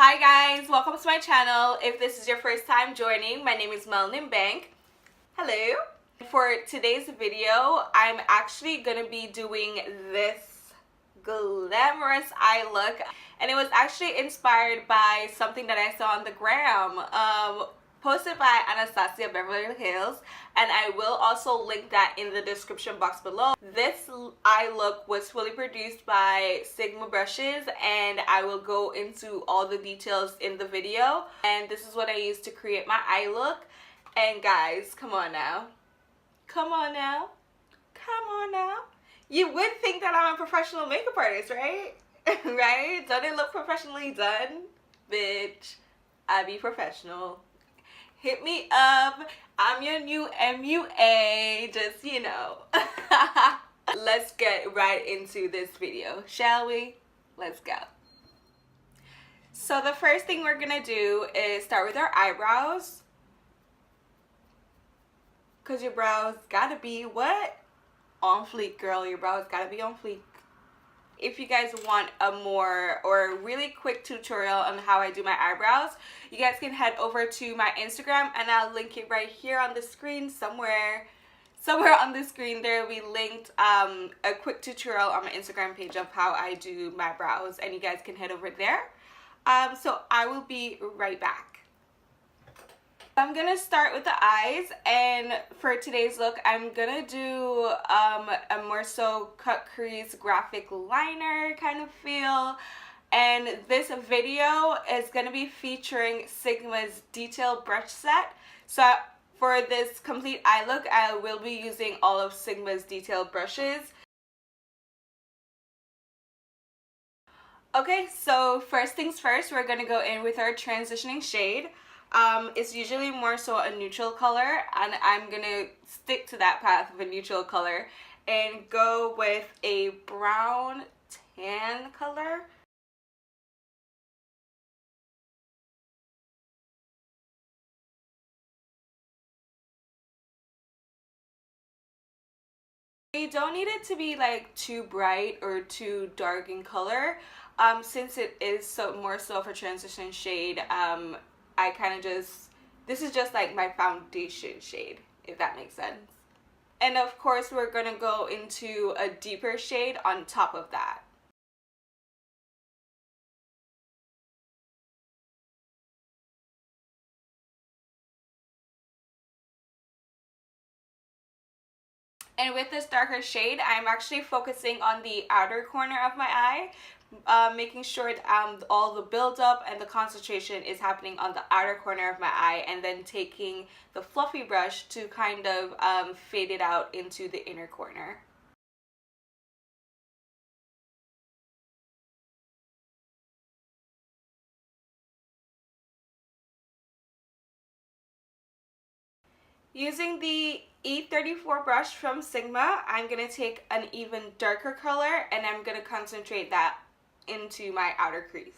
Hi guys, welcome to my channel. If this is your first time joining, my name is Melaninbanc. Hello. For today's video, I'm actually going to be doing this glamorous eye look, and it was actually inspired by something that I saw on the gram, posted by Anastasia Beverly Hills, and I will also link that in the description box below. This eye look was fully produced by Sigma brushes, and I will go into all the details in the video. And this is what I used to create my eye look. And guys, come on now. Come on now. Come on now. You would think that I'm a professional makeup artist, right? Right? Don't it look professionally done? Bitch, I be professional. Hit me up. I'm your new MUA. Just, you know. Let's get right into this video, shall we? Let's go. So the first thing we're gonna do is start with our eyebrows. Because your brows gotta be what? On fleek, girl. Your brows gotta be on fleek. If you guys want a more or really quick tutorial on how I do my eyebrows, you guys can head over to my Instagram, and I'll link it right here on the screen somewhere on the screen. There will be linked a quick tutorial on my Instagram page of how I do my brows, and you guys can head over there. So I will be right back. I'm gonna start with the eyes, and for today's look I'm gonna do a more so cut crease graphic liner kind of feel, and this video is gonna be featuring Sigma's detail brush set. So for this complete eye look I will be using all of Sigma's detail brushes. Okay, so first things first, we're gonna go in with our transitioning shade. It's usually more so a neutral color, and I'm gonna stick to that path of a neutral color and go with a brown tan color. You don't need it to be like too bright or too dark in color. Since it is so more so of a transition shade, I kind of just, this is just like my foundation shade, if that makes sense. And of course we're gonna go into a deeper shade on top of that. And with this darker shade, I'm actually focusing on the outer corner of my eye, making sure that all the buildup and the concentration is happening on the outer corner of my eye, and then taking the fluffy brush to kind of fade it out into the inner corner. Using the E34 brush from Sigma, I'm going to take an even darker color, and I'm going to concentrate that into my outer crease.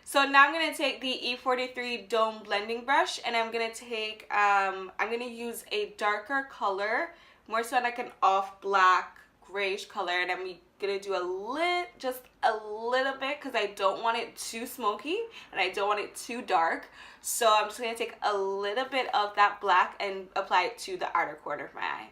So now I'm going to take the E43 Dome Blending Brush, and I'm going to take, I'm going to use a darker color, more so like an off black grayish color, and I'm going to do just a little bit, because I don't want it too smoky and I don't want it too dark. So I'm just going to take a little bit of that black and apply it to the outer corner of my eye.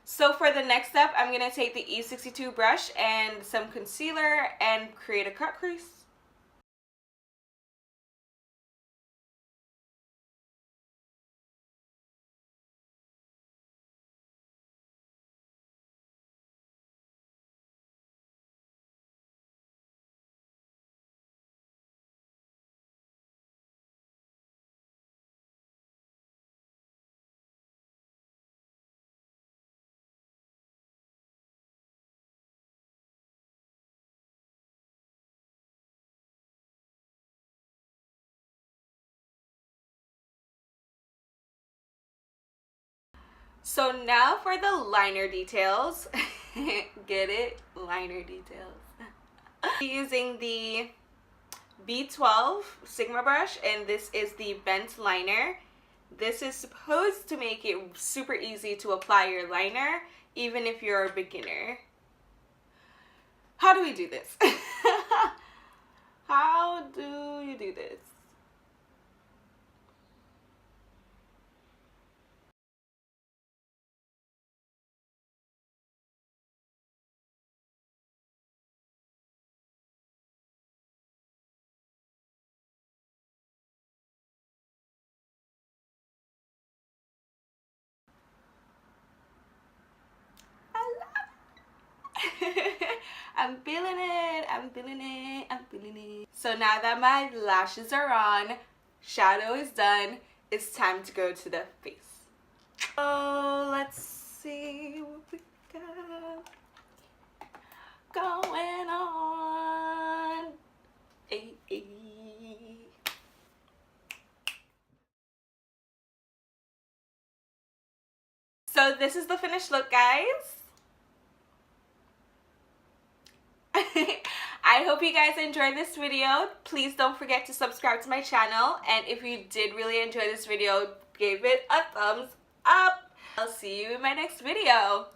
So for the next step, I'm going to take the E62 brush and some concealer and create a cut crease. So now for the liner details. Get it? Liner details. Using the B12 Sigma brush, and this is the bent liner. This is supposed to make it super easy to apply your liner, even if you're a beginner. How do we do this? How do you do this? I'm feeling it, I'm feeling it, I'm feeling it. So now that my lashes are on, shadow is done, it's time to go to the face. Oh, let's see what we got going on. Ay, ay. So this is the finished look, guys. I hope you guys enjoyed this video. Please don't forget to subscribe to my channel, and if you did really enjoy this video, give it a thumbs up. I'll see you in my next video.